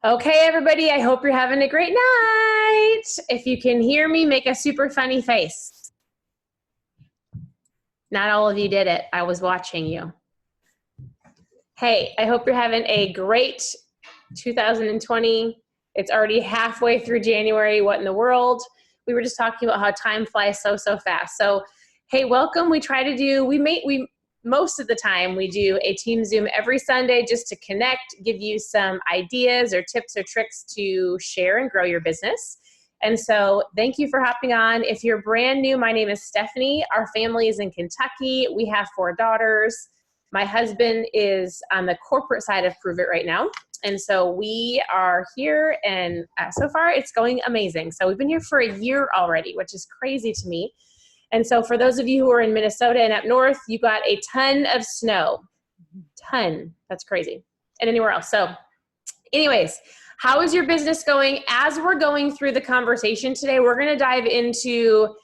Okay, everybody, I hope you're having a great night. If you can hear me, make a super funny face. Not all of you did it. I was watching you. Hey, I hope you're having a great 2020. It's already halfway through January. What in the world? We were just talking about how time flies so fast. So, hey, welcome. We most of the time we do a team Zoom every Sunday just to connect, give you some ideas or tips or tricks to share and grow your business. And so thank you for hopping on. If you're brand new, my name is Stephanie. Our family is in Kentucky. We have 4 daughters. My husband is on the corporate side of Prove It right now. And so we are here, and so far it's going amazing. So we've been here for a year already, which is crazy to me. And so for those of you who are in Minnesota and up north, you got a ton of snow. Ton. That's crazy. And anywhere else. So anyways, how is your business going? As we're going through the conversation today, we're going to dive into,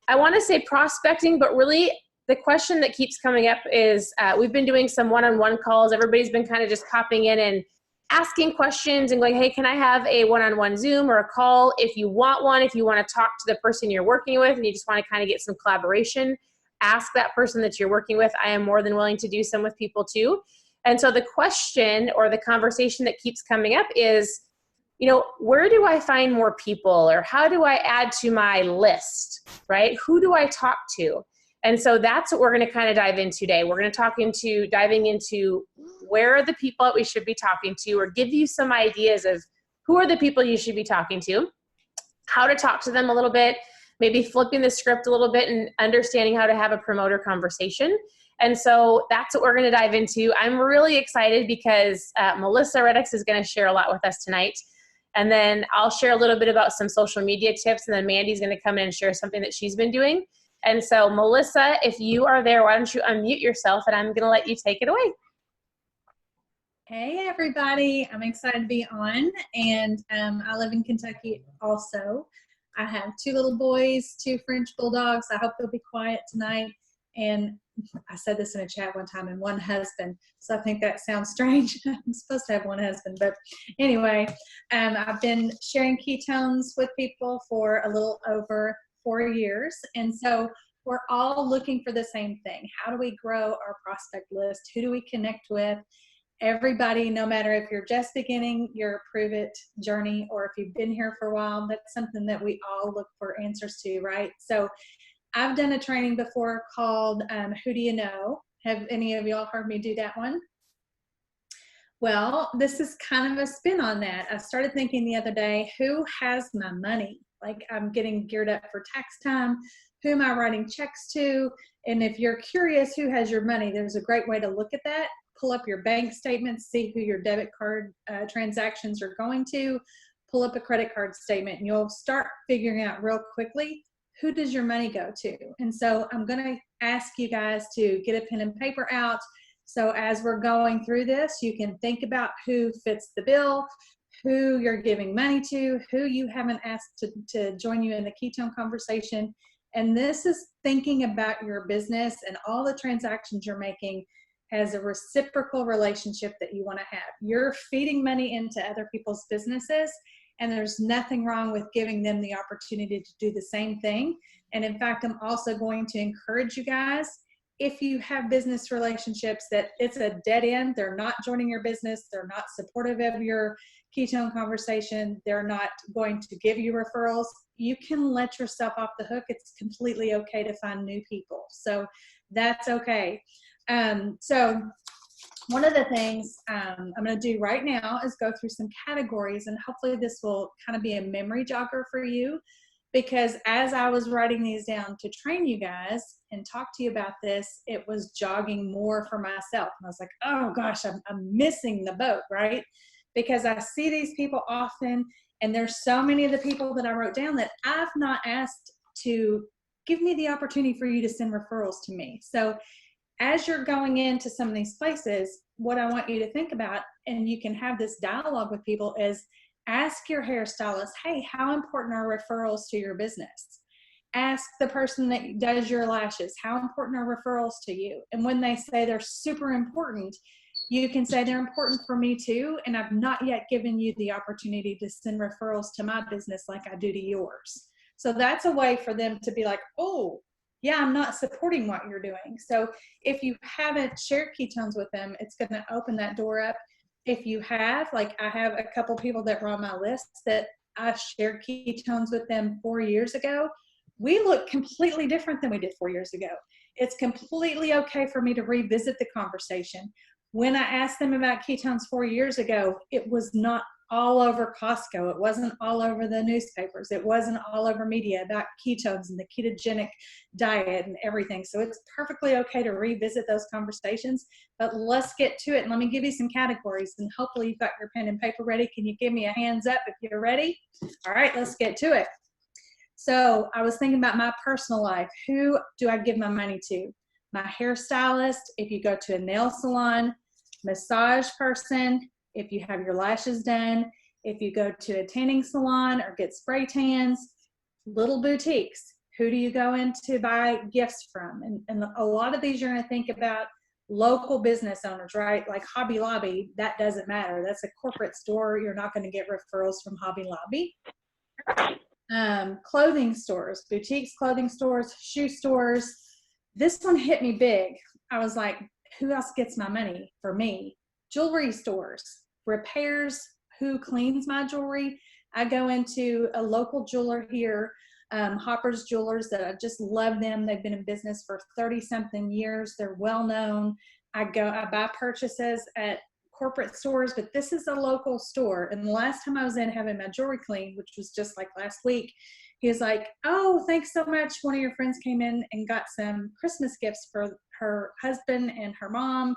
I want to say prospecting, but really the question that keeps coming up is we've been doing some one-on-one calls. Everybody's been kind of just popping in and asking questions and going, hey, can I have a one-on-one Zoom or a call? If you want one, if you want to talk to the person you're working with and you just want to kind of get some collaboration, ask that person that you're working with. I am more than willing to do some with people too. And so the question or the conversation that keeps coming up is, where do I find more people, or how do I add to my list, right? Who do I talk to? And so that's what we're going to kind of dive into today. We're going to diving into where are the people that we should be talking to, or give you some ideas of who are the people you should be talking to, how to talk to them a little bit, maybe flipping the script a little bit and understanding how to have a promoter conversation. And so that's what we're going to dive into. I'm really excited because Melissa Reddix is going to share a lot with us tonight. And then I'll share a little bit about some social media tips, and then Mandy's going to come in and share something that she's been doing. And so, Melissa, if you are there, why don't you unmute yourself, and I'm going to let you take it away. Hey, everybody. I'm excited to be on, and I live in Kentucky also. I have 2 little boys, 2 French bulldogs. I hope they'll be quiet tonight. And I said this in a chat one time, and 1 husband. So I think that sounds strange. I'm supposed to have 1 husband. But anyway, I've been sharing ketones with people for a little over 4 years. And so we're all looking for the same thing. How do we grow our prospect list? Who do we connect with? Everybody, no matter if you're just beginning your Prove It journey or if you've been here for a while, that's something that we all look for answers to, right? So I've done a training before called Who Do You Know? Have any of y'all heard me do that one? Well, this is kind of a spin on that. I started thinking the other day, who has my money? Like, I'm getting geared up for tax time. Who am I writing checks to? And if you're curious who has your money, there's a great way to look at that. Pull up your bank statements, see who your debit card transactions are going to. Pull up a credit card statement, and you'll start figuring out real quickly, who does your money go to? And so I'm going to ask you guys to get a pen and paper out. So as we're going through this, you can think about who fits the bill, who you're giving money to, who you haven't asked to join you in the ketone conversation. And this is thinking about your business and all the transactions you're making as a reciprocal relationship that you want to have. You're feeding money into other people's businesses, and there's nothing wrong with giving them the opportunity to do the same thing. And in fact, I'm also going to encourage you guys, if you have business relationships that it's a dead end, they're not joining your business, they're not supportive of your ketone conversation, they're not going to give you referrals, you can let yourself off the hook. It's completely okay to find new people. So that's okay. So one of the things I'm going to do right now is go through some categories, and hopefully this will kind of be a memory jogger for you, because as I was writing these down to train you guys and talk to you about this, it was jogging more for myself. And I was like, oh gosh, I'm missing the boat, right? Because I see these people often, and there's so many of the people that I wrote down that I've not asked to give me the opportunity for you to send referrals to me. So as you're going into some of these places, what I want you to think about, and you can have this dialogue with people, is ask your hairstylist, hey, how important are referrals to your business? Ask the person that does your lashes, how important are referrals to you? And when they say they're super important, You can say they're important for me too, and I've not yet given you the opportunity to send referrals to my business like I do to yours. So that's a way for them to be like, oh, yeah, I'm not supporting what you're doing. So if you haven't shared ketones with them, it's going to open that door up. If you have, like I have a couple people that were on my list that I shared ketones with them 4 years ago. We look completely different than we did 4 years ago. It's completely okay for me to revisit the conversation. When I asked them about ketones 4 years ago, it was not all over Costco. It wasn't all over the newspapers. It wasn't all over media about ketones and the ketogenic diet and everything. So it's perfectly okay to revisit those conversations, but let's get to it. And let me give you some categories, and hopefully you've got your pen and paper ready. Can you give me a hands up if you're ready? All right, let's get to it. So I was thinking about my personal life. Who do I give my money to? My hairstylist, if you go to a nail salon, massage person, if you have your lashes done, if you go to a tanning salon or get spray tans, little boutiques. Who do you go in to buy gifts from? And a lot of these you're going to think about local business owners, right? Like Hobby Lobby, that doesn't matter. That's a corporate store. You're not going to get referrals from Hobby Lobby. Clothing stores, boutiques, clothing stores, shoe stores. This one hit me big. I was like, who else gets my money for me? Jewelry stores, repairs, who cleans my jewelry? I go into a local jeweler here, Hopper's Jewelers, that I just love them. They've been in business for 30-something years. They're well known. I buy purchases at corporate stores, but this is a local store. And the last time I was in having my jewelry cleaned, which was just like last week, he was like, oh, thanks so much. One of your friends came in and got some Christmas gifts for her husband and her mom.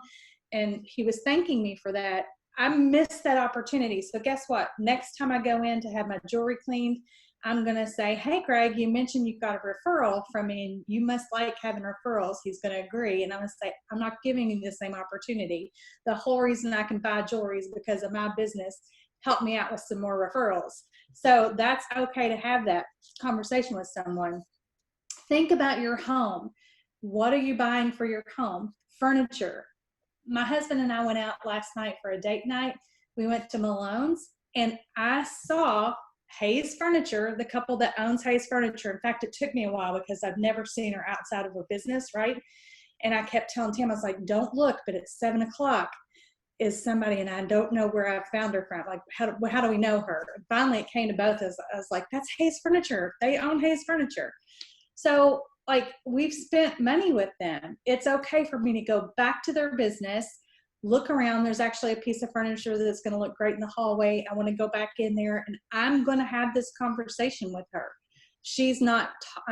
And he was thanking me for that. I missed that opportunity. So guess what? Next time I go in to have my jewelry cleaned, I'm going to say, hey, Greg, you mentioned you've got a referral from me and you must like having referrals. He's going to agree. And I'm going to say, I'm not giving you the same opportunity. The whole reason I can buy jewelry is because of my business. Help me out with some more referrals. So that's okay to have that conversation with someone. Think about your home. What are you buying for your home? Furniture. My husband and I went out last night for a date night. We went to Malone's and I saw Hayes Furniture, the couple that owns Hayes Furniture. In fact, it took me a while because I've never seen her outside of her business, right? And I kept telling Tim, I was like, don't look, but it's 7 o'clock. Is somebody, and I don't know where I found her from. Like, how do we know her? And finally, it came to both of us. I was like, that's Hayes Furniture. They own Hayes Furniture. So, like, we've spent money with them. It's okay for me to go back to their business, look around. There's actually a piece of furniture that's going to look great in the hallway. I want to go back in there, and I'm going to have this conversation with her. I've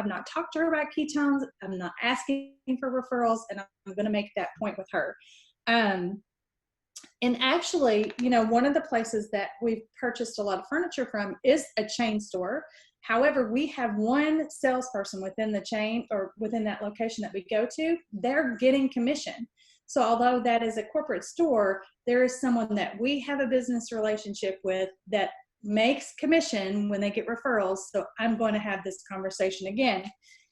not talked to her about ketones. I'm not asking for referrals, and I'm going to make that point with her. And actually, you know, one of the places that we've purchased a lot of furniture from is a chain store. However, we have one salesperson within the chain or within that location that we go to. They're getting commission. So although that is a corporate store, there is someone that we have a business relationship with that makes commission when they get referrals. So I'm going to have this conversation again.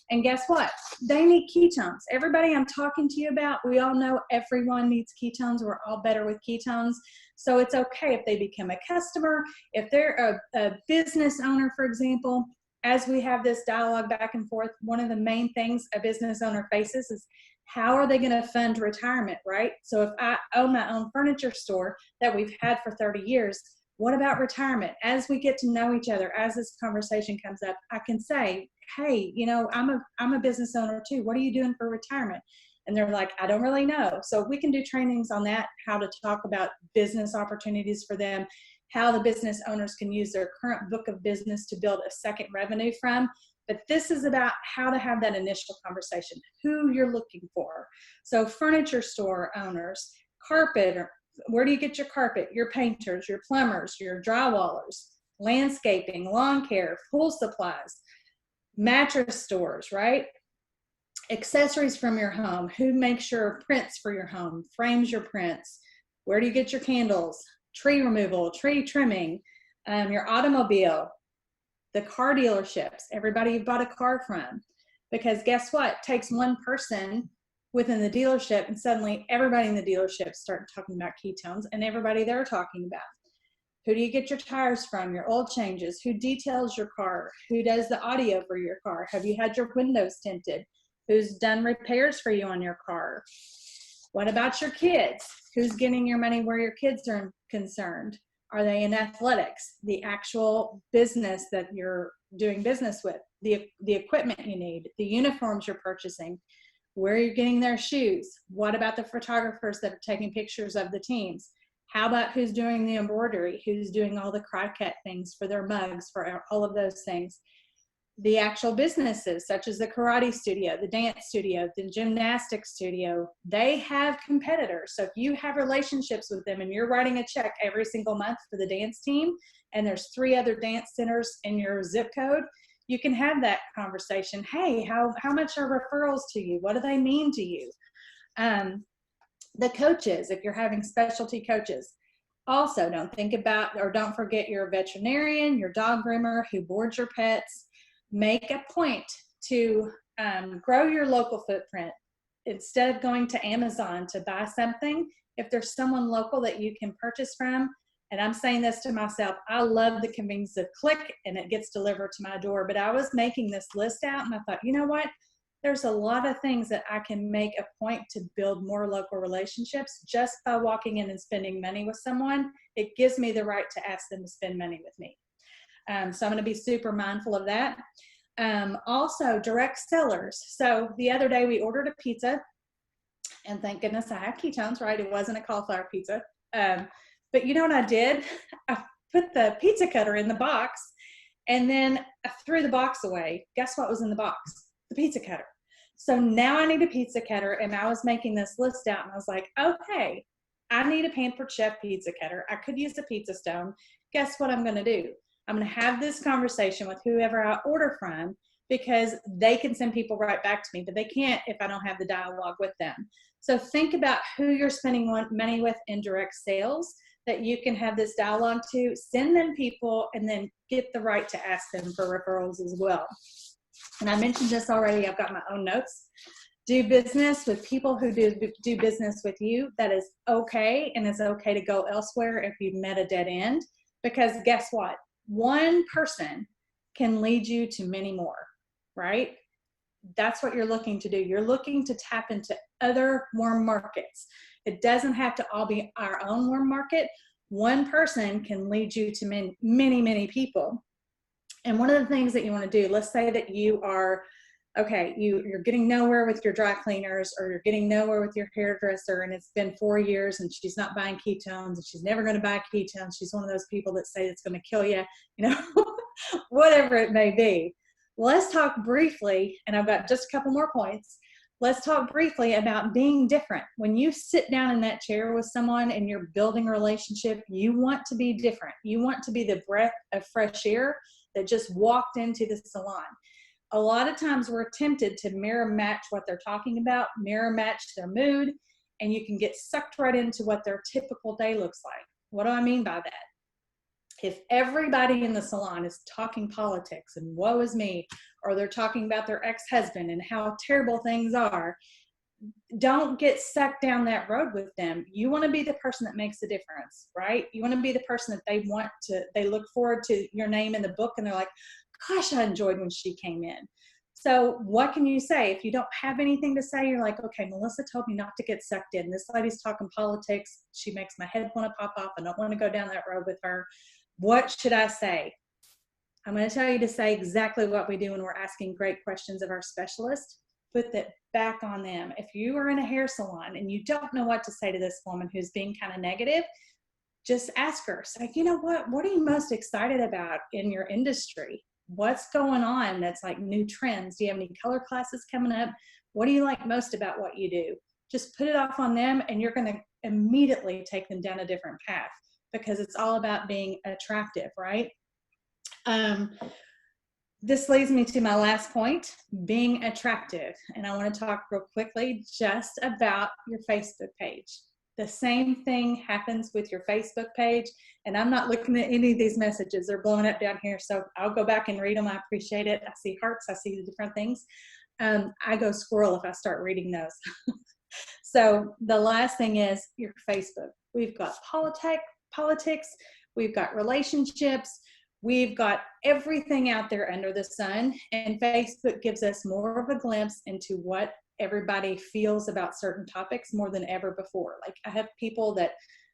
And guess what? They need ketones. Everybody I'm talking to you about, we all know everyone needs ketones. We're all better with ketones. So it's okay if they become a customer, if they're a business owner, for example. As we have this dialogue back and forth, one of the main things a business owner faces is how are they going to fund retirement, right? So if I own my own furniture store that we've had for 30 years, what about retirement? As we get to know each other, as this conversation comes up, I can say, hey, you know, I'm a business owner too. What are you doing for retirement? And they're like, I don't really know. So we can do trainings on that, how to talk about business opportunities for them, how the business owners can use their current book of business to build a second revenue from. But this is about how to have that initial conversation, who you're looking for. So furniture store owners, carpet, where do you get your carpet? Your painters, your plumbers, your drywallers, landscaping, lawn care, pool supplies, mattress stores, right? Accessories from your home. Who makes your prints for your home, frames your prints? Where do you get your candles? Tree removal, tree trimming, your automobile, the car dealerships, everybody you've bought a car from. Because guess what? It takes one person within the dealership, and suddenly everybody in the dealership started talking about ketones, and everybody they're talking about. Who do you get your tires from, your oil changes? Who details your car? Who does the audio for your car? Have you had your windows tinted? Who's done repairs for you on your car? What about your kids? Who's getting your money where your kids are concerned? Are they in athletics? The actual business that you're doing business with, the equipment you need, the uniforms you're purchasing, where you're getting their shoes. What about the photographers that are taking pictures of the teams? How about who's doing the embroidery? Who's doing all the Cricut things for their mugs, for all of those things? The actual businesses, such as the karate studio, the dance studio, the gymnastics studio, they have competitors. So if you have relationships with them and you're writing a check every single month for the dance team, and there's 3 other dance centers in your zip code, you can have that conversation. Hey, how much are referrals to you? What do they mean to you? The coaches, if you're having specialty coaches. Also, don't forget your veterinarian, your dog groomer who boards your pets. Make a point to grow your local footprint. Instead of going to Amazon to buy something, if there's someone local that you can purchase from, and I'm saying this to myself, I love the convenience of click and it gets delivered to my door, but I was making this list out and I thought, you know what? There's a lot of things that I can make a point to build more local relationships just by walking in and spending money with someone. It gives me the right to ask them to spend money with me. So I'm going to be super mindful of that. Also, direct sellers. So the other day we ordered a pizza, and thank goodness I have ketones, right? It wasn't a cauliflower pizza. But you know what I did? I put the pizza cutter in the box, and then I threw the box away. Guess what was in the box? The pizza cutter. So now I need a pizza cutter, and I was making this list out, and I was like, okay, I need a Pampered Chef pizza cutter. I could use a pizza stone. Guess what I'm going to do? I'm going to have this conversation with whoever I order from, because they can send people right back to me, but they can't if I don't have the dialogue with them. So think about who you're spending money with in direct sales that you can have this dialogue to. Send them people and then get the right to ask them for referrals as well. And I mentioned this already. I've got my own notes. Do business with people who do business with you. That is okay, and it's okay to go elsewhere if you've met a dead end, because guess what? One person can lead you to many more, right? That's what you're looking to do. You're looking to tap into other warm markets. It doesn't have to all be our own warm market. One person can lead you to many, many people. And one of the things that you want to do, let's say that you are, okay, you're getting nowhere with your dry cleaners, or you're getting nowhere with your hairdresser, and it's been 4 years and she's not buying ketones, and she's never going to buy ketones. She's one of those people that say it's going to kill you, whatever it may be. Let's talk briefly, and I've got just a couple more points. Let's talk briefly about being different. When you sit down in that chair with someone and you're building a relationship, you want to be different. You want to be the breath of fresh air that just walked into the salon. A lot of times we're tempted to mirror match what they're talking about, mirror match their mood, and you can get sucked right into what their typical day looks like. What do I mean by that? If everybody in the salon is talking politics and woe is me, or they're talking about their ex-husband and how terrible things are, don't get sucked down that road with them. You want to be the person that makes the difference, right? You want to be the person that they look forward to your name in the book and they're like, gosh, I enjoyed when she came in. So what can you say? If you don't have anything to say, you're like, okay, Melissa told me not to get sucked in. This lady's talking politics. She makes my head want to pop off. I don't want to go down that road with her. What should I say? I'm going to tell you to say exactly what we do when we're asking great questions of our specialist. Put that back on them. If you are in a hair salon and you don't know what to say to this woman who's being kind of negative, just ask her. Say, you know what are you most excited about in your industry? What's going on that's like new trends? Do you have any color classes coming up? What do you like most about what you do? Just put it off on them, and you're going to immediately take them down a different path, because it's all about being attractive, right? This leads me to my last point, being attractive. And I want to talk real quickly just about your Facebook page. The same thing happens with your Facebook page. And I'm not looking at any of these messages. They're blowing up down here. So I'll go back and read them. I appreciate it. I see hearts. I see the different things. I go squirrel if I start reading those. So the last thing is your Facebook. We've got politics, we've got relationships, we've got everything out there under the sun. And Facebook gives us more of a glimpse into what everybody feels about certain topics more than ever before. Like I have people that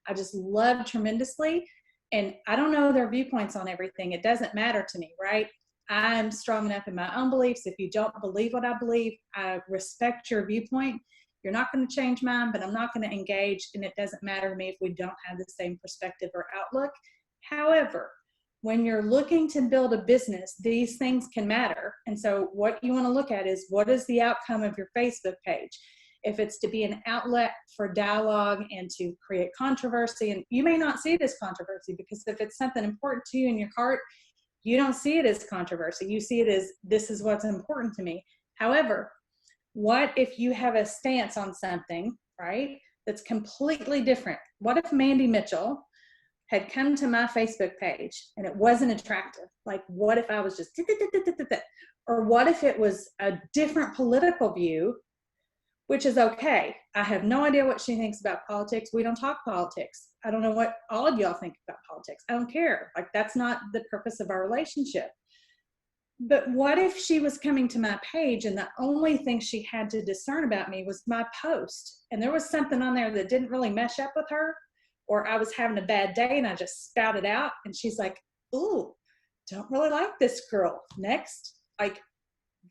I just love tremendously, and I don't know their viewpoints on everything. It doesn't matter to me, right? I'm strong enough in my own beliefs. If you don't believe what I believe, I respect your viewpoint. You're not going to change mine, but I'm not going to engage, and it doesn't matter to me if we don't have the same perspective or outlook. However, when you're looking to build a business, these things can matter. And so what you want to look at is, what is the outcome of your Facebook page? If it's to be an outlet for dialogue and to create controversy, and you may not see it as controversy, because if it's something important to you in your heart, you don't see it as controversy. You see it as, this is what's important to me. However, what if you have a stance on something, right, that's completely different? What if Mandy Mitchell had come to my Facebook page and it wasn't attractive? Like, what if I was just, or what if it was a different political view, which is okay. I have no idea what she thinks about politics. We don't talk politics. I don't know what all of y'all think about politics. I don't care. Like, that's not the purpose of our relationship. But what if she was coming to my page and the only thing she had to discern about me was my post, and there was something on there that didn't really mesh up with her, or I was having a bad day and I just spouted out, and she's like, ooh, don't really like this girl. Next. Like,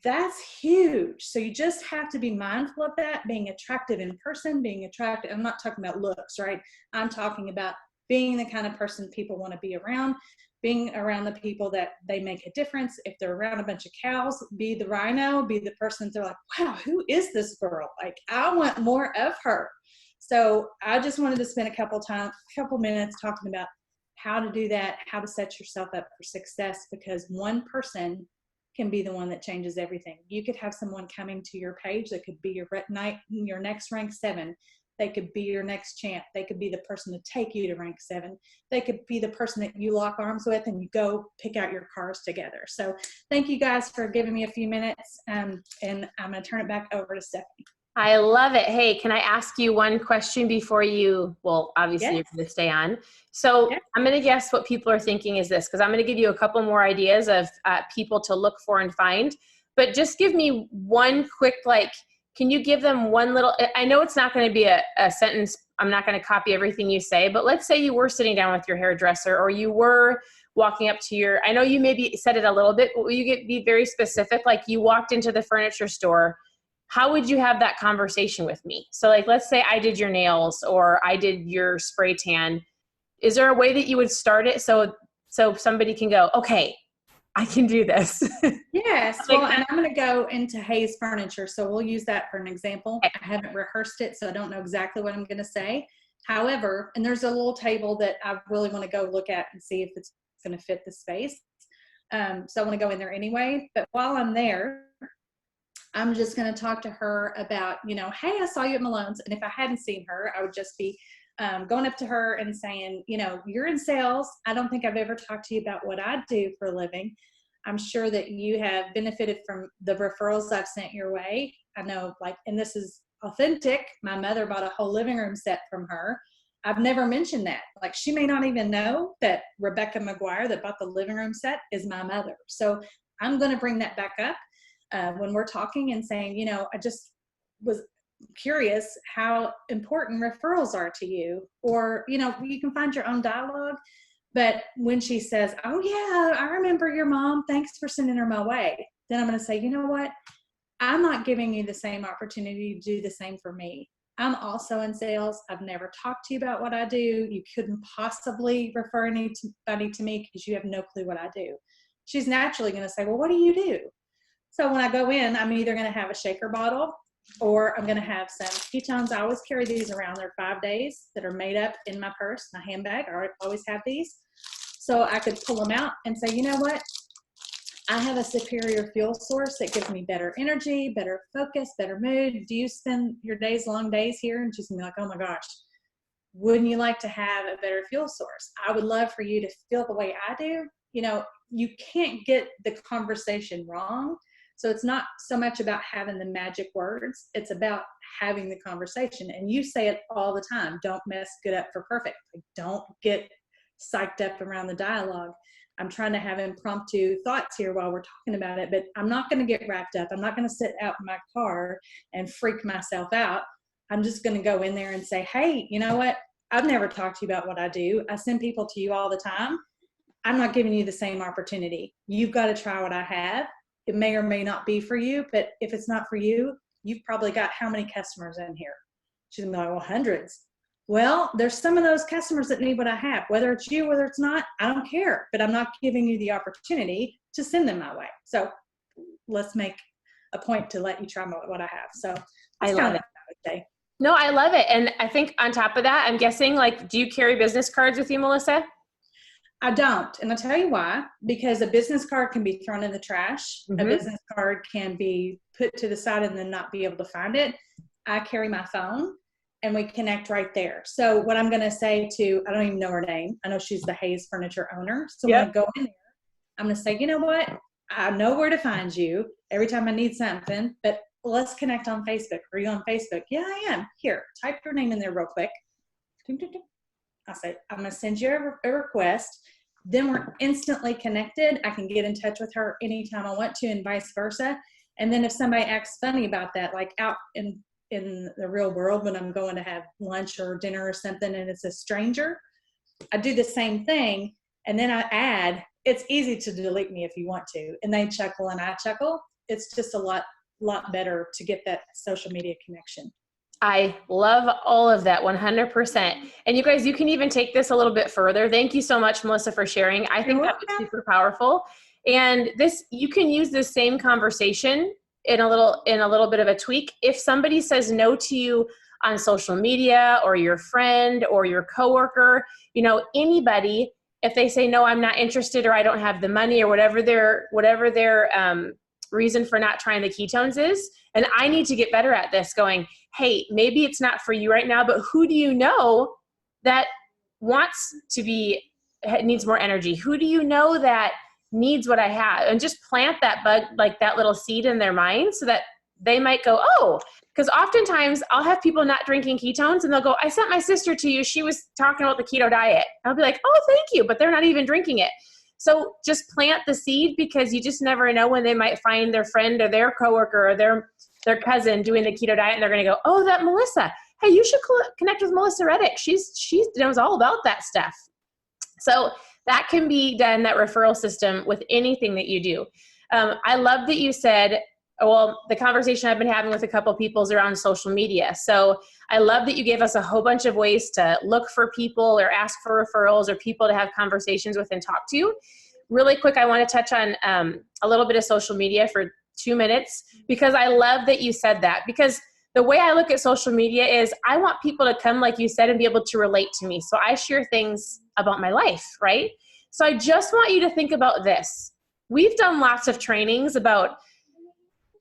that's huge. So you just have to be mindful of that, being attractive in person, being attractive. I'm not talking about looks, right? I'm talking about being the kind of person people want to be around, being around the people that they make a difference. If they're around a bunch of cows, be the rhino, be the person they're like, wow, who is this girl? Like, I want more of her. So I just wanted to spend a couple minutes talking about how to do that, how to set yourself up for success, because one person can be the one that changes everything. You could have someone coming to your page that could be your next rank 7. They could be your next champ. They could be the person to take you to rank 7. They could be the person that you lock arms with and you go pick out your cars together. So thank you guys for giving me a few minutes, and I'm going to turn it back over to Stephanie. I love it. Hey, can I ask you one question before you, well, obviously You're going to stay on. So I'm going to guess what people are thinking is this, because I'm going to give you a couple more ideas of people to look for and find, but just give me one quick, like, can you give them one little, I know it's not going to be a sentence. I'm not going to copy everything you say, but let's say you were sitting down with your hairdresser, or you were walking up to your, I know you maybe said it a little bit, but will you be very specific? Like, you walked into the furniture store, how would you have that conversation with me? So like, let's say I did your nails or I did your spray tan. Is there a way that you would start it so somebody can go, okay, I can do this? Yes. Well, and I'm going to go into Hayes Furniture, so we'll use that for an example. I haven't rehearsed it, so I don't know exactly what I'm going to say. However, and there's a little table that I really want to go look at and see if it's going to fit the space. So I want to go in there anyway. But while I'm there, I'm just going to talk to her about, hey, I saw you at Malone's. And if I hadn't seen her, I would just be going up to her and saying, you're in sales. I don't think I've ever talked to you about what I do for a living. I'm sure that you have benefited from the referrals I've sent your way. I know, and this is authentic. My mother bought a whole living room set from her. I've never mentioned that. Like, she may not even know that Rebecca McGuire that bought the living room set is my mother. So I'm going to bring that back up when we're talking and saying, I just was curious how important referrals are to you. Or, you can find your own dialogue. But when she says, oh yeah, I remember your mom, thanks for sending her my way, then I'm going to say, you know what? I'm not giving you the same opportunity to do the same for me. I'm also in sales. I've never talked to you about what I do. You couldn't possibly refer anybody to me because you have no clue what I do. She's naturally going to say, well, what do you do? So when I go in, I'm either going to have a shaker bottle or I'm going to have some ketones. I always carry these around. They're 5 days that are made up in my purse, my handbag. I always have these. So I could pull them out and say, you know what? I have a superior fuel source that gives me better energy, better focus, better mood. Do you spend your long days here? And she's going to be like, oh my gosh, wouldn't you like to have a better fuel source? I would love for you to feel the way I do. You can't get the conversation wrong. So it's not so much about having the magic words. It's about having the conversation. And you say it all the time. Don't mess good up for perfect. Like, don't get psyched up around the dialogue. I'm trying to have impromptu thoughts here while we're talking about it, but I'm not going to get wrapped up. I'm not going to sit out in my car and freak myself out. I'm just going to go in there and say, hey, you know what? I've never talked to you about what I do. I send people to you all the time. I'm not giving you the same opportunity. You've got to try what I have. It may or may not be for you, but if it's not for you, you've probably got how many customers in here? She's gonna be like, well, hundreds. Well, there's some of those customers that need what I have. Whether it's you, whether it's not, I don't care, but I'm not giving you the opportunity to send them my way. So let's make a point to let you try what I have. So I love it. I would say. No, I love it. And I think on top of that, I'm guessing, like, do you carry business cards with you, Melissa? I don't. And I'll tell you why. Because a business card can be thrown in the trash. Mm-hmm. A business card can be put to the side and then not be able to find it. I carry my phone and we connect right there. So what I'm going to say to, I don't even know her name. I know she's the Hayes Furniture owner. So when I go in there, I'm going to say, you know what? I know where to find you every time I need something, but let's connect on Facebook. Are you on Facebook? Yeah, I am. Here, type your name in there real quick. I say, I'm going to send you a request. Then we're instantly connected. I can get in touch with her anytime I want to and vice versa. And then if somebody acts funny about that, like out in the real world when I'm going to have lunch or dinner or something and it's a stranger, I do the same thing. And then I add, it's easy to delete me if you want to. And they chuckle and I chuckle. It's just a lot better to get that social media connection. I love all of that 100%. And you guys, you can even take this a little bit further. Thank you so much, Melissa, for sharing. I think that was super powerful. And this, you can use this same conversation in a little bit of a tweak. If somebody says no to you on social media or your friend or your coworker, you know, anybody, if they say, no, I'm not interested, or I don't have the money, or whatever their reason for not trying the ketones is. And I need to get better at this, going, hey, maybe it's not for you right now, but who do you know that needs more energy? Who do you know that needs what I have? And just plant that bug, like that little seed in their mind, so that they might go, oh, because oftentimes I'll have people not drinking ketones and they'll go, I sent my sister to you. She was talking about the keto diet. I'll be like, oh, thank you. But they're not even drinking it. So just plant the seed, because you just never know when they might find their friend or their coworker or their cousin doing the keto diet, and they're going to go, oh, that Melissa, hey, you should connect with Melissa Reddick. She knows all about that stuff. So that can be done, that referral system, with anything that you do. I love that you said, well, the conversation I've been having with a couple of people is around social media. So I love that you gave us a whole bunch of ways to look for people or ask for referrals or people to have conversations with and talk to. Really quick, I want to touch on a little bit of social media for 2 minutes, because I love that you said that. Because the way I look at social media is I want people to come, like you said, and be able to relate to me. So I share things about my life, right? So I just want you to think about this. We've done lots of trainings about,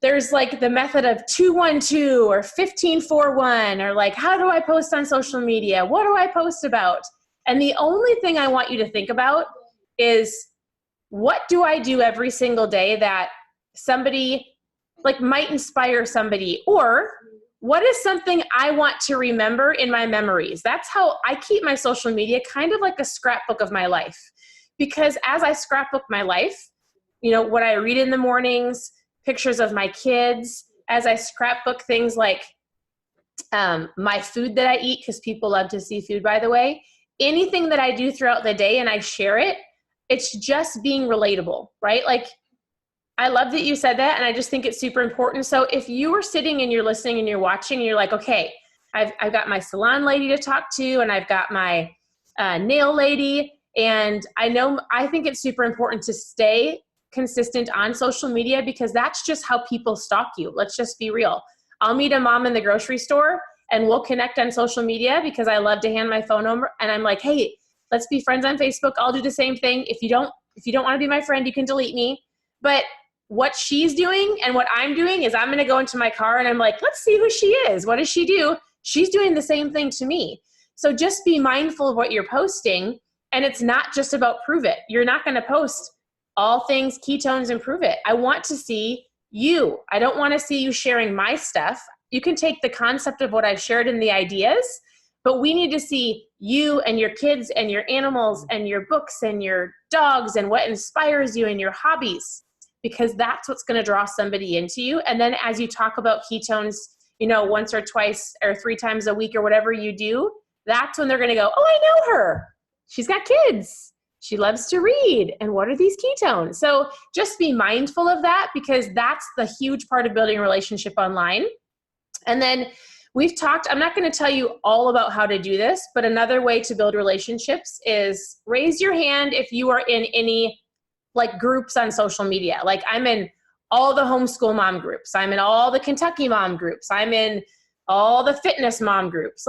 there's like the method of 2-1-2 or 15-4-1, or like, how do I post on social media? What do I post about? And the only thing I want you to think about is, what do I do every single day that somebody like might inspire somebody? Or what is something I want to remember in my memories? That's how I keep my social media kind of like a scrapbook of my life. Because as I scrapbook my life, you know, what I read in the mornings, pictures of my kids, as I scrapbook things like my food that I eat, because people love to see food, by the way, anything that I do throughout the day and I share it, it's just being relatable, right? Like, I love that you said that, and I just think it's super important. So if you are sitting and you're listening and you're watching and you're like, okay, I've got my salon lady to talk to, and I've got my nail lady, and I think it's super important to stay consistent on social media, because that's just how people stalk you. Let's just be real. I'll meet a mom in the grocery store and we'll connect on social media, because I love to hand my phone number, and I'm like, hey, let's be friends on Facebook. I'll do the same thing. If you don't want to be my friend, you can delete me. But what she's doing and what I'm doing is, I'm going to go into my car and I'm like, let's see who she is. What does she do? She's doing the same thing to me. So just be mindful of what you're posting. And it's not just about prove it. You're not going to post all things ketones and prove it. I want to see you. I don't want to see you sharing my stuff. You can take the concept of what I've shared and the ideas, but we need to see you and your kids and your animals and your books and your dogs and what inspires you and your hobbies, because that's what's going to draw somebody into you. And then as you talk about ketones, once or twice or 3 times a week or whatever you do, that's when they're going to go, oh, I know her. She's got kids. She loves to read. And what are these ketones? So just be mindful of that, because that's the huge part of building a relationship online. And then we've talked, I'm not going to tell you all about how to do this, but another way to build relationships is raise your hand if you are in any groups on social media. Like I'm in all the homeschool mom groups. I'm in all the Kentucky mom groups. I'm in all the fitness mom groups.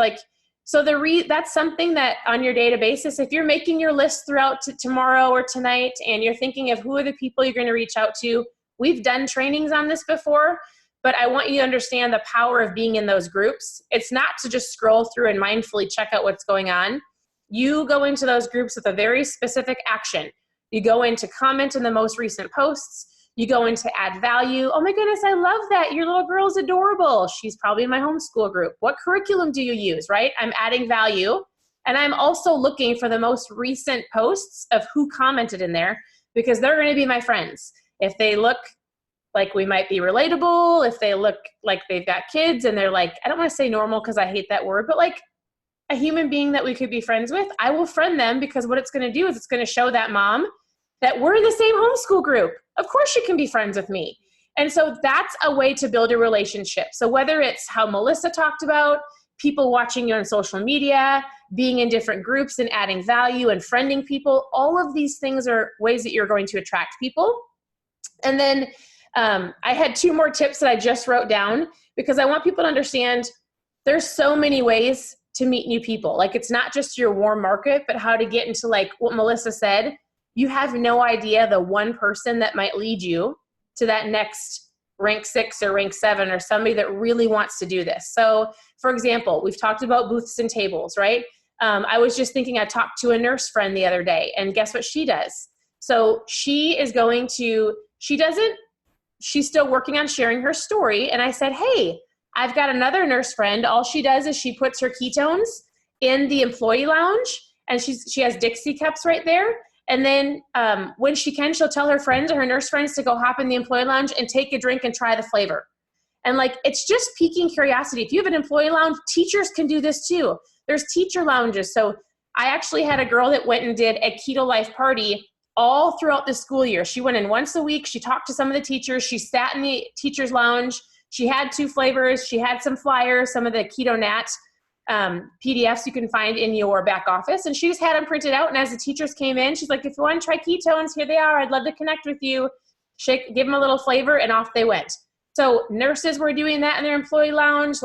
So that's something that on your daily basis, if you're making your list throughout tomorrow or tonight and you're thinking of who are the people you're going to reach out to, we've done trainings on this before, but I want you to understand the power of being in those groups. It's not to just scroll through and mindfully check out what's going on. You go into those groups with a very specific action. You go in to comment on the most recent posts. You go in to add value. Oh my goodness, I love that. Your little girl's adorable. She's probably in my homeschool group. What curriculum do you use, right? I'm adding value. And I'm also looking for the most recent posts of who commented in there, because they're going to be my friends. If they look like we might be relatable, if they look like they've got kids and they're I don't want to say normal because I hate that word, but a human being that we could be friends with, I will friend them, because what it's going to do is it's going to show that mom that we're in the same homeschool group. Of course you can be friends with me. And so that's a way to build a relationship. So whether it's how Melissa talked about, people watching you on social media, being in different groups and adding value and friending people, all of these things are ways that you're going to attract people. And then I had 2 more tips that I just wrote down, because I want people to understand there's so many ways to meet new people. It's not just your warm market, but how to get into what Melissa said. You have no idea the one person that might lead you to that next rank 6 or rank 7, or somebody that really wants to do this. So for example, we've talked about booths and tables, right? I was just thinking, I talked to a nurse friend the other day, and guess what she does? So she's still working on sharing her story. And I said, hey, I've got another nurse friend. All she does is she puts her ketones in the employee lounge, and she has Dixie cups right there. And then when she can, she'll tell her friends or her nurse friends to go hop in the employee lounge and take a drink and try the flavor. And it's just piquing curiosity. If you have an employee lounge, teachers can do this too. There's teacher lounges. So I actually had a girl that went and did a Keto Life party all throughout the school year. She went in once a week. She talked to some of the teachers. She sat in the teacher's lounge. She had 2 flavors. She had some flyers, some of the Keto Nat PDFs you can find in your back office. And she just had them printed out. And as the teachers came in, she's like, if you want to try ketones, here they are. I'd love to connect with you. Give them a little flavor, and off they went. So nurses were doing that in their employee lounge.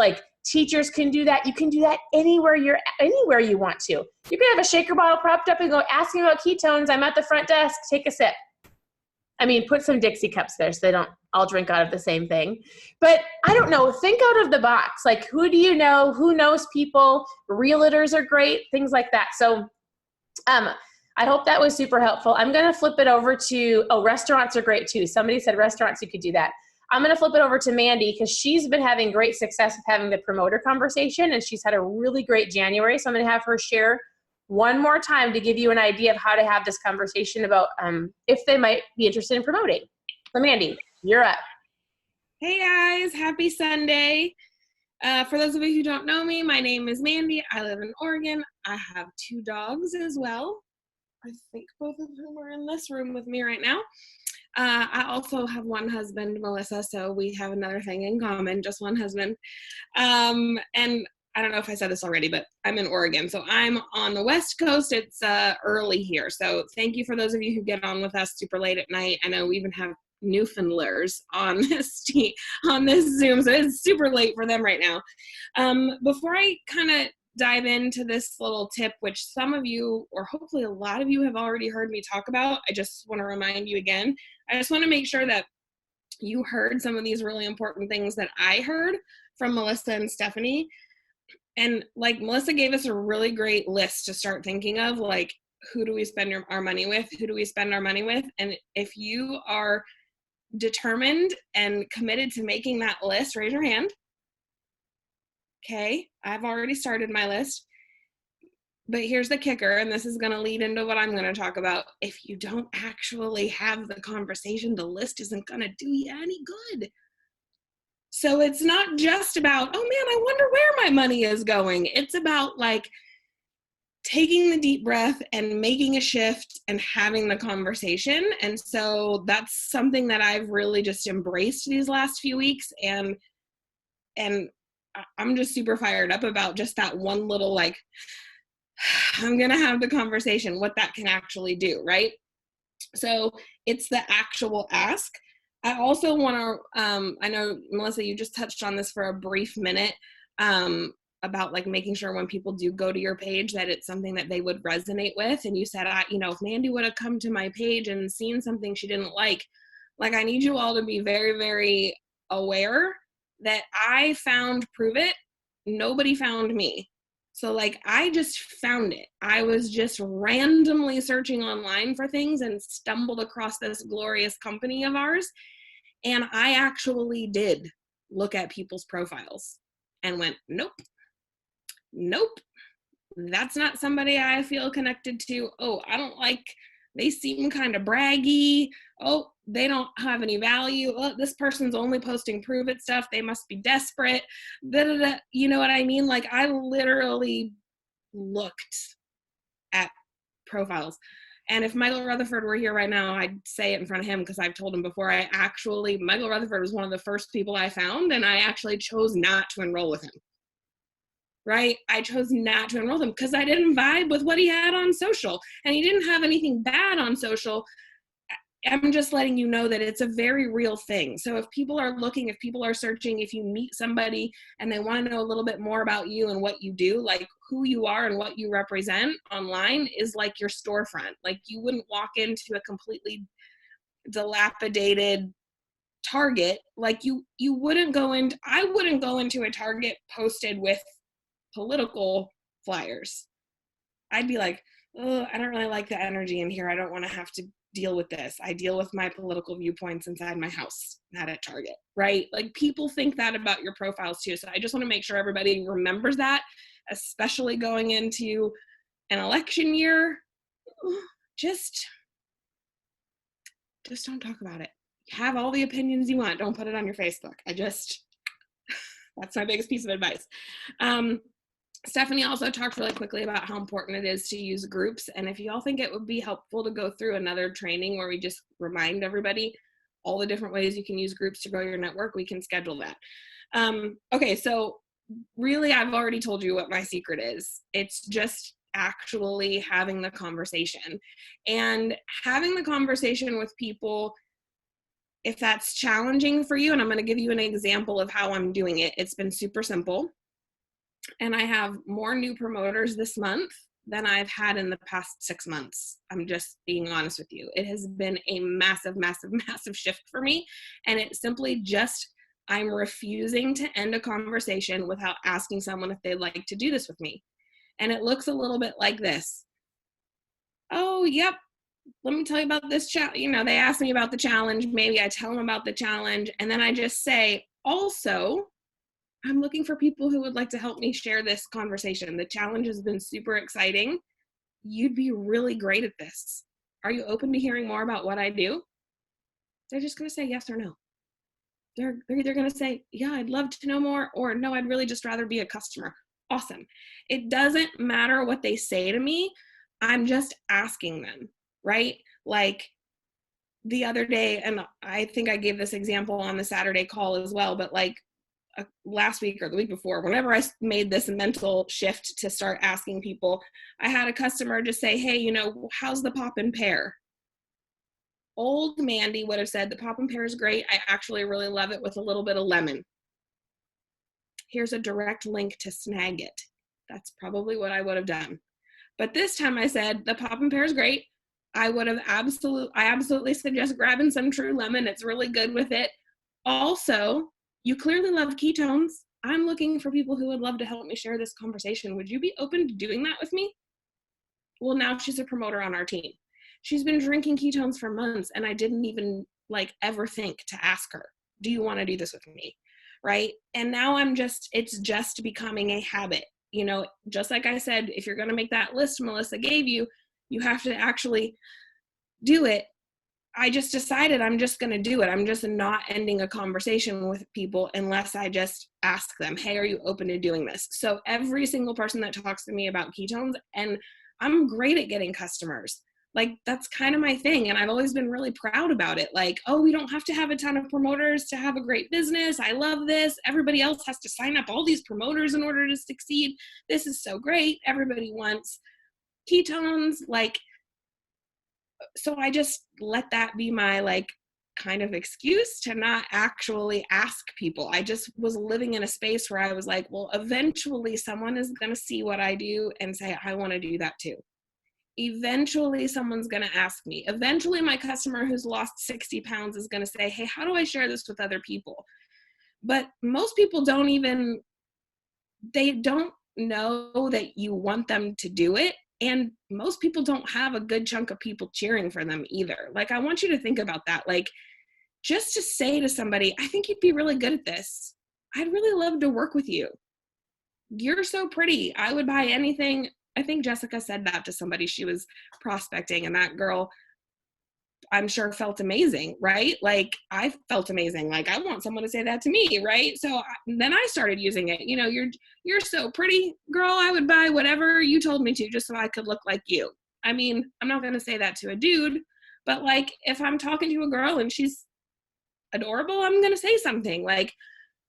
Teachers can do that. You can do that anywhere you want to. You can have a shaker bottle propped up and go, ask me about ketones. I'm at the front desk. Take a sip. Put some Dixie cups there so they don't all drink out of the same thing. But I don't know, think out of the box. Who do you know? Who knows people? Realtors are great, things like that. So I hope that was super helpful. I'm going to flip it over to, restaurants are great too. Somebody said restaurants, you could do that. I'm going to flip it over to Mandy, because she's been having great success with having the promoter conversation, and she's had a really great January. So I'm going to have her share one more time to give you an idea of how to have this conversation about if they might be interested in promoting. So Mandy, you're up. Hey guys, happy Sunday. For those of you who don't know me, my name is Mandy. I live in Oregon. I have 2 dogs as well. I think both of whom are in this room with me right now. I also have one husband, Melissa, so we have another thing in common, just one husband. And I don't know if I said this already, but I'm in Oregon. So I'm on the West Coast. It's early here. So thank you for those of you who get on with us super late at night. I know we even have Newfoundlanders on this Zoom, so it's super late for them right now. Before I kind of dive into this little tip, which some of you, or hopefully a lot of you, have already heard me talk about, I just want to remind you again. I just want to make sure that you heard some of these really important things that I heard from Melissa and Stephanie. And Melissa gave us a really great list to start thinking of, who do we spend our money with? Who do we spend our money with? And if you are determined and committed to making that list, raise your hand. Okay, I've already started my list. But here's the kicker, and this is going to lead into what I'm going to talk about. If you don't actually have the conversation, the list isn't going to do you any good. So it's not just about, oh man, I wonder where my money is going. It's about like taking the deep breath and making a shift and having the conversation. And so that's something that I've really just embraced these last few weeks. And I'm just super fired up about just that one little, like, I'm going to have the conversation, what that can actually do, right? So it's the actual ask. I also want to, I know, Melissa, you just touched on this for a brief minute, about like making sure when people do go to your page that it's something that they would resonate with. And you said, if Mandy would have come to my page and seen something she didn't like, I need you all to be very, very aware that I found Prove It. Nobody found me. So like, I just found it. I was just randomly searching online for things and stumbled across this glorious company of ours. And I actually did look at people's profiles and went, nope, that's not somebody I feel connected to. Oh, I don't like, they seem kind of braggy. Oh, they don't have any value. Oh, this person's only posting Prove It stuff. They must be desperate. You know what I mean? Like, I literally looked at profiles. And if Michael Rutherford were here right now, I'd say it in front of him because I've told him before. Michael Rutherford was one of the first people I found, and I actually chose not to enroll with him. Right? I chose not to enroll him because I didn't vibe with what he had on social, and he didn't have anything bad on social. I'm just letting you know that it's a very real thing. So if people are looking, if people are searching, if you meet somebody and they want to know a little bit more about you and what you do, like who you are and what you represent online is like your storefront. Like, you wouldn't walk into a completely dilapidated Target. Like I wouldn't go into a Target posted with political flyers. I'd be like, oh, I don't really like the energy in here. I don't want to have to deal with this. I deal with my political viewpoints inside my house, not at Target, right? Like, people think that about your profiles too. So I just want to make sure everybody remembers that, especially going into an election year. Just don't talk about it. Have all the opinions you want. Don't put it on your Facebook. That's my biggest piece of advice. Stephanie also talked really quickly about how important it is to use groups. And if y'all think it would be helpful to go through another training where we just remind everybody all the different ways you can use groups to grow your network, we can schedule that. Okay, so really, I've already told you what my secret is. It's just actually having the conversation. And having the conversation with people, if that's challenging for you, and I'm going to give you an example of how I'm doing it. It's been super simple. And I have more new promoters this month than I've had in the past 6 months. I'm just being honest with you. It has been a massive, massive, massive shift for me. And it's simply just, I'm refusing to end a conversation without asking someone if they'd like to do this with me. And it looks a little bit like this. Oh, yep. Let me tell you about this challenge. They ask me about the challenge. Maybe I tell them about the challenge. And then I just say, also, I'm looking for people who would like to help me share this conversation. The challenge has been super exciting. You'd be really great at this. Are you open to hearing more about what I do? They're just going to say yes or no. They're either going to say, yeah, I'd love to know more, or no, I'd really just rather be a customer. Awesome. It doesn't matter what they say to me. I'm just asking them, right? Like the other day, and I think I gave this example on the Saturday call as well, but like last week or the week before, whenever I made this mental shift to start asking people, I had a customer just say, hey, how's the pop and pear? Old Mandy would have said the pop and pear is great. I actually really love it with a little bit of lemon. Here's a direct link to snag it. That's probably what I would have done. But this time I said the pop and pear is great. I absolutely suggest grabbing some True Lemon. It's really good with it. Also, you clearly love ketones. I'm looking for people who would love to help me share this conversation. Would you be open to doing that with me? Well, now she's a promoter on our team. She's been drinking ketones for months, and I didn't even like ever think to ask her, do you want to do this with me? Right. And now it's just becoming a habit. You know, just like I said, if you're going to make that list Melissa gave you, you have to actually do it. I just decided I'm just going to do it. I'm just not ending a conversation with people unless I just ask them, hey, are you open to doing this? So every single person that talks to me about ketones, and I'm great at getting customers. Like, that's kind of my thing. And I've always been really proud about it. Like, oh, we don't have to have a ton of promoters to have a great business. I love this. Everybody else has to sign up all these promoters in order to succeed. This is so great. Everybody wants ketones. Like, so I just let that be my like kind of excuse to not actually ask people. I just was living in a space where I was like, well, eventually someone is going to see what I do and say, I want to do that too. Eventually someone's going to ask me. Eventually my customer who's lost 60 pounds is going to say, hey, how do I share this with other people? But most people they don't know that you want them to do it. And most people don't have a good chunk of people cheering for them either. Like, I want you to think about that. Like, just to say to somebody, I think you'd be really good at this. I'd really love to work with you. You're so pretty. I would buy anything. I think Jessica said that to somebody she was prospecting, and that girl, I'm sure, felt amazing, right? Like, I felt amazing. Like, I want someone to say that to me, right? So then I started using it. You know, you're so pretty, girl. I would buy whatever you told me to just so I could look like you. I mean, I'm not going to say that to a dude, but like, if I'm talking to a girl and she's adorable, I'm going to say something like,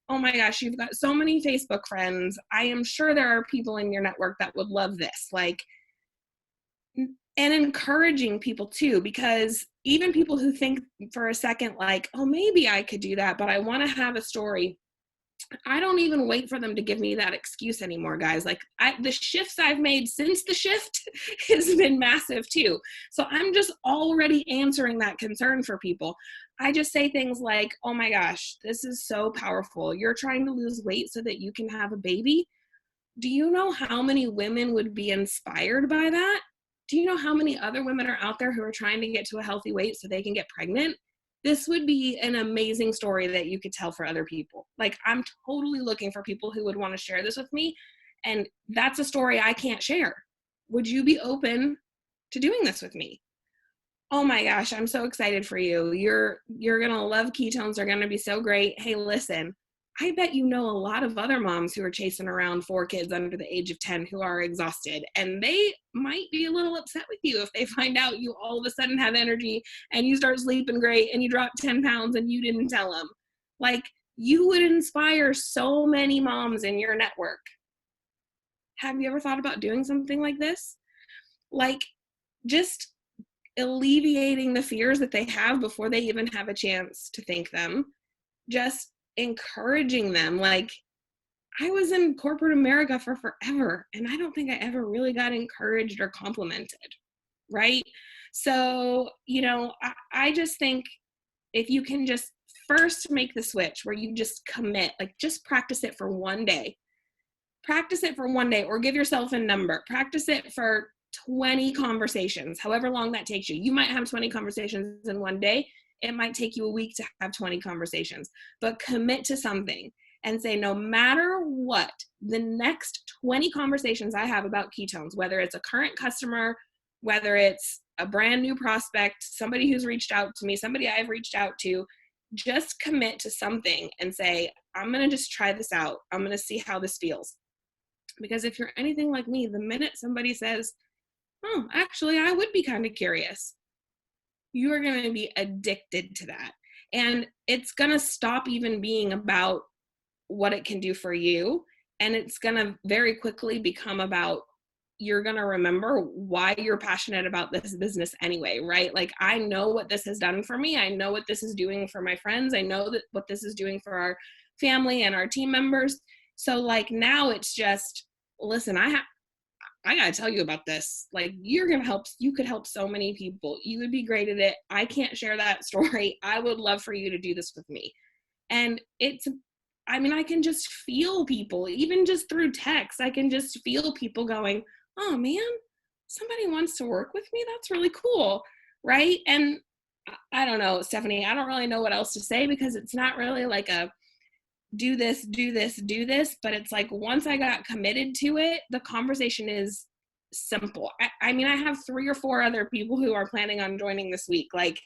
oh my gosh, you've got so many Facebook friends. I am sure there are people in your network that would love this. Like, and encouraging people too, because even people who think for a second, like, oh, maybe I could do that, but I want to have a story. I don't even wait for them to give me that excuse anymore, guys. Like, the shifts I've made since the shift has been massive too. So I'm just already answering that concern for people. I just say things like, oh my gosh, this is so powerful. You're trying to lose weight so that you can have a baby. Do you know how many women would be inspired by that? Do you know how many other women are out there who are trying to get to a healthy weight so they can get pregnant? This would be an amazing story that you could tell for other people. Like, I'm totally looking for people who would want to share this with me. And that's a story I can't share. Would you be open to doing this with me? Oh my gosh, I'm so excited for you. You're going to love ketones. They're going to be so great. Hey, listen, I bet you know a lot of other moms who are chasing around 4 kids under the age of 10 who are exhausted, and they might be a little upset with you if they find out you all of a sudden have energy and you start sleeping great and you drop 10 pounds and you didn't tell them. Like, you would inspire so many moms in your network. Have you ever thought about doing something like this? Like, just alleviating the fears that they have before they even have a chance to think them. Just encouraging them. Like, I was in corporate America for forever, and I don't think I ever really got encouraged or complimented, right? So, you know, I just think if you can just first make the switch where you just commit, like, just practice it for one day. Practice it for one day, or give yourself a number. Practice it for 20 conversations, however long that takes you. You might have 20 conversations in one day. It might take you a week to have 20 conversations, but commit to something and say, no matter what, the next 20 conversations I have about ketones, whether it's a current customer, whether it's a brand new prospect, somebody who's reached out to me, somebody I've reached out to, just commit to something and say, I'm going to just try this out. I'm going to see how this feels. Because if you're anything like me, the minute somebody says, oh, actually, I would be kind of curious, you are going to be addicted to that. And it's going to stop even being about what it can do for you. And it's going to very quickly become about, you're going to remember why you're passionate about this business anyway, right? Like, I know what this has done for me. I know what this is doing for my friends. I know that what this is doing for our family and our team members. So like, now it's just, listen, I got to tell you about this. Like, you could help so many people. You would be great at it. I can't share that story. I would love for you to do this with me. And I can just feel people, even just through text, I can just feel people going, oh man, somebody wants to work with me. That's really cool. Right. And I don't know, Stephanie, I don't really know what else to say because it's not really like a do this, do this, do this, but it's like once I got committed to it, the conversation is simple. I mean, I have 3 or 4 other people who are planning on joining this week. Like,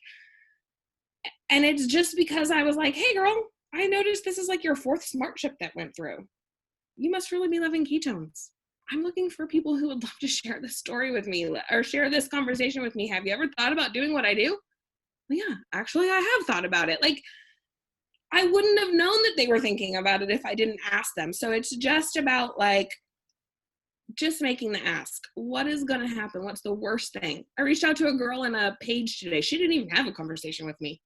and it's just because I was like, hey girl, I noticed this is like your 4th smart ship that went through. You must really be loving ketones. I'm looking for people who would love to share this story with me or share this conversation with me. Have you ever thought about doing what I do? Well, yeah, actually I have thought about it. Like, I wouldn't have known that they were thinking about it if I didn't ask them. So it's just about like, just making the ask. What is going to happen? What's the worst thing? I reached out to a girl in a page today. She didn't even have a conversation with me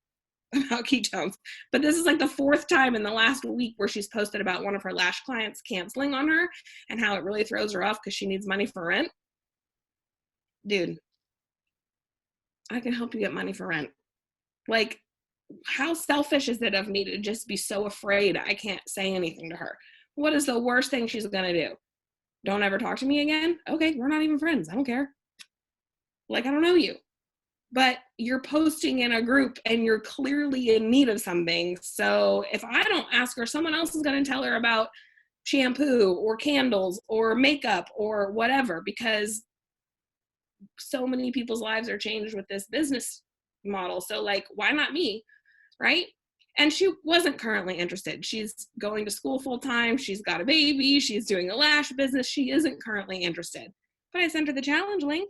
about ketones. But this is like the 4th time in the last week where she's posted about one of her lash clients canceling on her and how it really throws her off because she needs money for rent. Dude, I can help you get money for rent. Like, how selfish is it of me to just be so afraid I can't say anything to her? What is the worst thing she's going to do? Don't ever talk to me again? Okay, we're not even friends. I don't care. Like, I don't know you. But you're posting in a group and you're clearly in need of something. So if I don't ask her, someone else is going to tell her about shampoo or candles or makeup or whatever, because so many people's lives are changed with this business model. So like, why not me? Right? And she wasn't currently interested. She's going to school full time. She's got a baby. She's doing a lash business. She isn't currently interested. But I sent her the challenge link.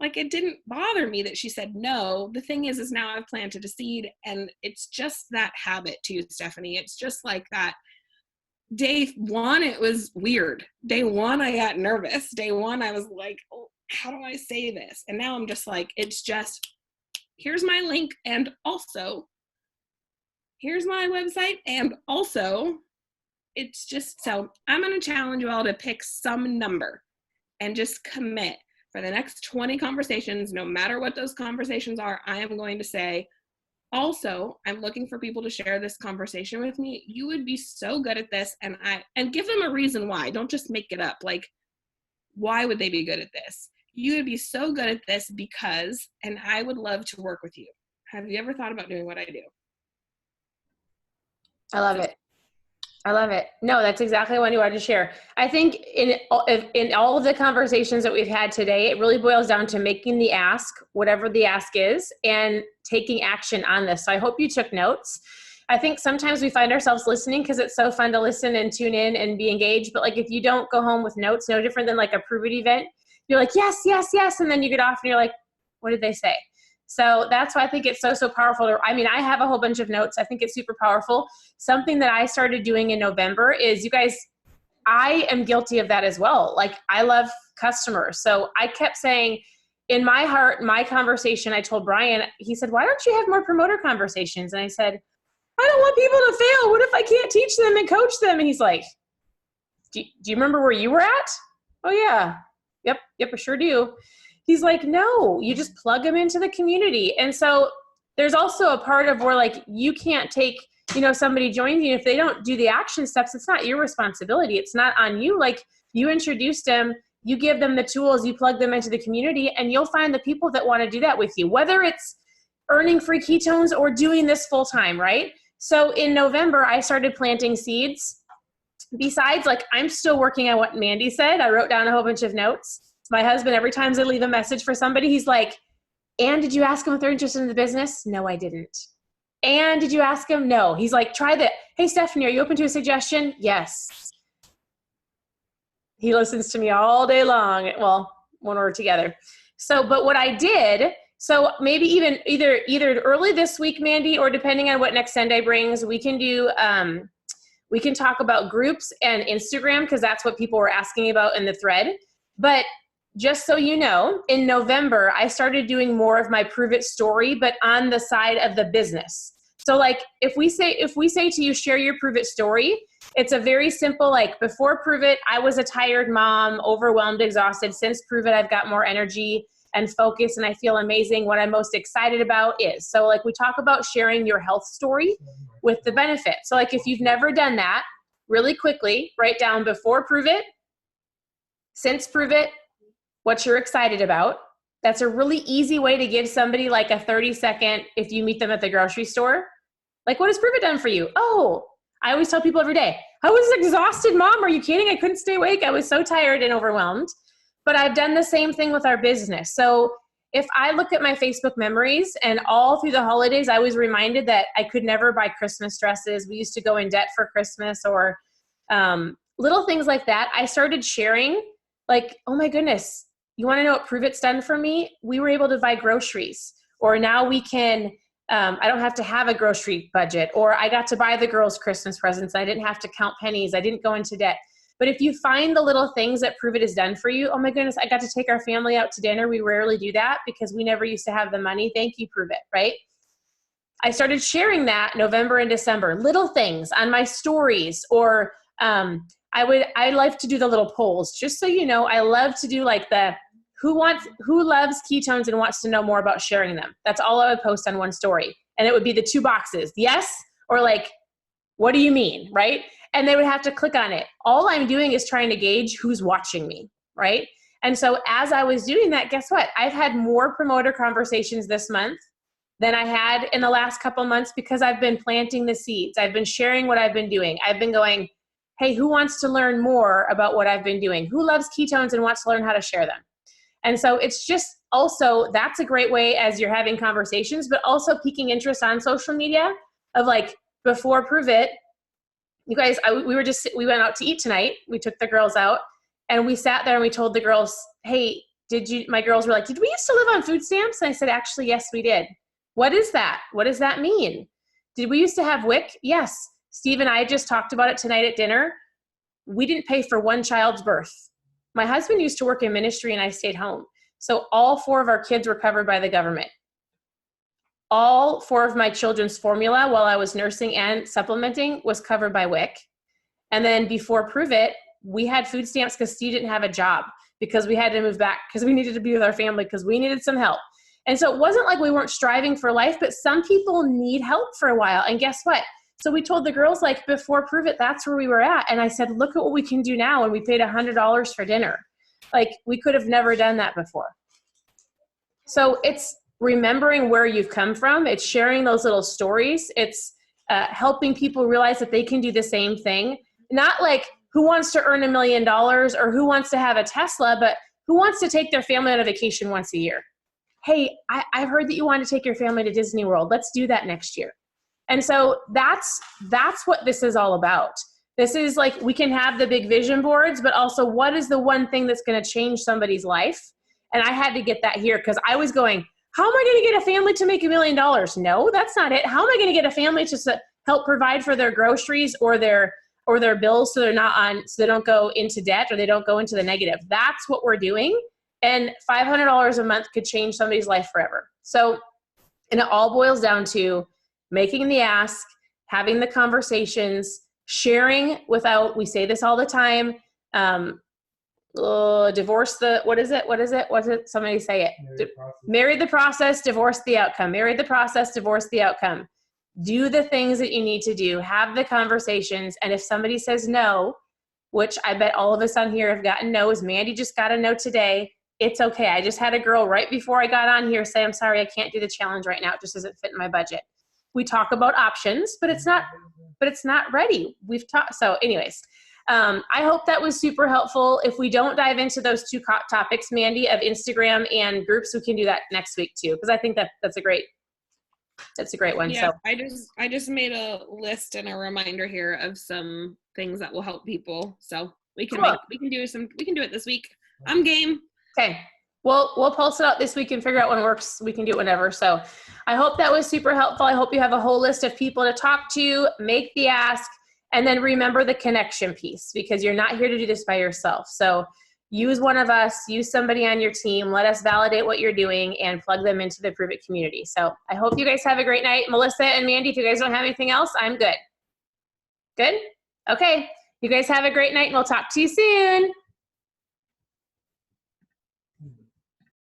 Like, it didn't bother me that she said no. The thing is now I've planted a seed, and it's just that habit too, Stephanie. It's just like that. Day 1, it was weird. Day 1, I got nervous. Day 1, I was like, oh, how do I say this? And now I'm just like, it's just, here's my link, and also, here's my website, and also, it's just, so I'm going to challenge you all to pick some number and just commit. For the next 20 conversations, no matter what those conversations are, I am going to say, also, I'm looking for people to share this conversation with me. You would be so good at this, and give them a reason why. Don't just make it up. Like, why would they be good at this? You would be so good at this because, and I would love to work with you. Have you ever thought about doing what I do? I love it. I love it. No, that's exactly what you wanted to share. I think in all of the conversations that we've had today, it really boils down to making the ask, whatever the ask is, and taking action on this. So I hope you took notes. I think sometimes we find ourselves listening because it's so fun to listen and tune in and be engaged. But like, if you don't go home with notes, no different than like a Prove It event, you're like, yes, yes, yes. And then you get off and you're like, what did they say? So that's why I think it's so powerful. I mean, I have a whole bunch of notes. I think it's super powerful. Something that I started doing in November is, you guys, I am guilty of that as well. Like, I love customers. So I kept saying in my heart, my conversation, I told Brian, he said, why don't you have more promoter conversations? And I said, I don't want people to fail. What if I can't teach them and coach them? And he's like, do you remember where you were at? Oh yeah. Yep, I sure do. He's like, no, you just plug them into the community. And so there's also a part of where like, you can't take, somebody joins you. If they don't do the action steps, it's not your responsibility. It's not on you. Like, you introduced them, you give them the tools, you plug them into the community, and you'll find the people that want to do that with you, whether it's earning free ketones or doing this full time, right? So in November, I started planting seeds. Besides, like, I'm still working on what Mandy said. I wrote down a whole bunch of notes. My husband, every time I leave a message for somebody, he's like, and did you ask them if they're interested in the business? No, I didn't. And did you ask them? No. He's like, try that. Hey, Stephanie, are you open to a suggestion? Yes. He listens to me all day long. Well, when we're together. So, but what I did, so maybe even either early this week, Mandy, or depending on what next Sunday brings, we can do, we can talk about groups and Instagram, because that's what people were asking about in the thread. But just so you know, in November, I started doing more of my Prove It story, but on the side of the business. So like, if we say to you, share your Prove It story, it's a very simple, like, before Prove It, I was a tired mom, overwhelmed, exhausted. Since Prove It, I've got more energy and focus, and I feel amazing. What I'm most excited about is, so like, we talk about sharing your health story with the benefit. So like, if you've never done that, really quickly, write down before Prove It, since Prove It, what you're excited about, That's a really easy way to give somebody like a 30-second, if you meet them at the grocery store, like, what has Prove It done for you? Oh, I always tell people every day, I was exhausted, Mom. Are you kidding? I couldn't stay awake. I was so tired and overwhelmed. But I've done the same thing with our business. So if I look at my Facebook memories, and all through the holidays, I was reminded that I could never buy Christmas dresses. We used to go in debt for Christmas, or little things like that. I started sharing, like, oh my goodness, you want to know what Prove It's done for me? We were able to buy groceries, or now we can, I don't have to have a grocery budget, or I got to buy the girls Christmas presents. I didn't have to count pennies. I didn't go into debt. But if you find the little things that Prove It has done for you, oh my goodness, I got to take our family out to dinner. We rarely do that because we never used to have the money. Thank you, Prove It, right? I started sharing that November and December, little things on my stories, or I like to do the little polls. Just so you know, I love to do like the who loves ketones and wants to know more about sharing them. That's all I would post on one story. And it would be the 2 boxes, yes, or like, what do you mean, right? And they would have to click on it. All I'm doing is trying to gauge who's watching me, right? And so as I was doing that, guess what? I've had more promoter conversations this month than I had in the last couple months, because I've been planting the seeds. I've been sharing what I've been doing. I've been going, hey, who wants to learn more about what I've been doing? Who loves ketones and wants to learn how to share them? And so it's just also, that's a great way as you're having conversations, but also piquing interest on social media of like, before Prove It, you guys, we went out to eat tonight. We took the girls out and we sat there and we told the girls, hey, my girls were like, did we used to live on food stamps? And I said, actually, yes, we did. What is that? What does that mean? Did we used to have WIC? Yes. Steve and I just talked about it tonight at dinner. We didn't pay for one child's birth. My husband used to work in ministry and I stayed home. So all 4 of our kids were covered by the government. All 4 of my children's formula while I was nursing and supplementing was covered by WIC. And then before Prove It, we had food stamps because Steve didn't have a job, because we had to move back, because we needed to be with our family, because we needed some help. And so it wasn't like we weren't striving for life, but some people need help for a while. And guess what? So we told the girls, like, before Prove It, that's where we were at. And I said, look at what we can do now. And we paid $100 for dinner. Like, we could have never done that before. So it's remembering where you've come from. It's sharing those little stories. It's helping people realize that they can do the same thing. Not like who wants to earn $1 million or who wants to have a Tesla, but who wants to take their family on a vacation once a year. Hey, I heard that you want to take your family to Disney World. Let's do that next year. And so that's what this is all about. This is like, we can have the big vision boards, but also what is the one thing that's going to change somebody's life? And I had to get that here, because I was going, how am I going to get a family to make $1 million? No, that's not it. How am I going to get a family to help provide for their groceries or their bills so they don't go into debt or they don't go into the negative? That's what we're doing. And $500 a month could change somebody's life forever. So, and it all boils down to making the ask, having the conversations, sharing without, we say this all the time, divorce the, what is it? Somebody say it. Marry the process, divorce the outcome. Marry the process, divorce the outcome. Do the things that you need to do. Have the conversations. And if somebody says no, which I bet all of us on here have gotten no's, Mandy just got a no today. It's okay. I just had a girl right before I got on here say, I'm sorry, I can't do the challenge right now. It just doesn't fit in my budget. We talk about options, but it's not ready. We've talked. So anyways, I hope that was super helpful. If we don't dive into those 2 topics, Mandy, of Instagram and groups, we can do that next week too, because I think that's a great one. Yeah, so I just made a list and a reminder here of some things that will help people. So we can do it this week. I'm game. Okay. We'll post it out this week and figure out when it works. We can do it whenever. So I hope that was super helpful. I hope you have a whole list of people to talk to, make the ask, and then remember the connection piece, because you're not here to do this by yourself. So use one of us, use somebody on your team, let us validate what you're doing and plug them into the Prove It community. So I hope you guys have a great night. Melissa and Mandy, if you guys don't have anything else, I'm good. Good? Okay. You guys have a great night and we'll talk to you soon.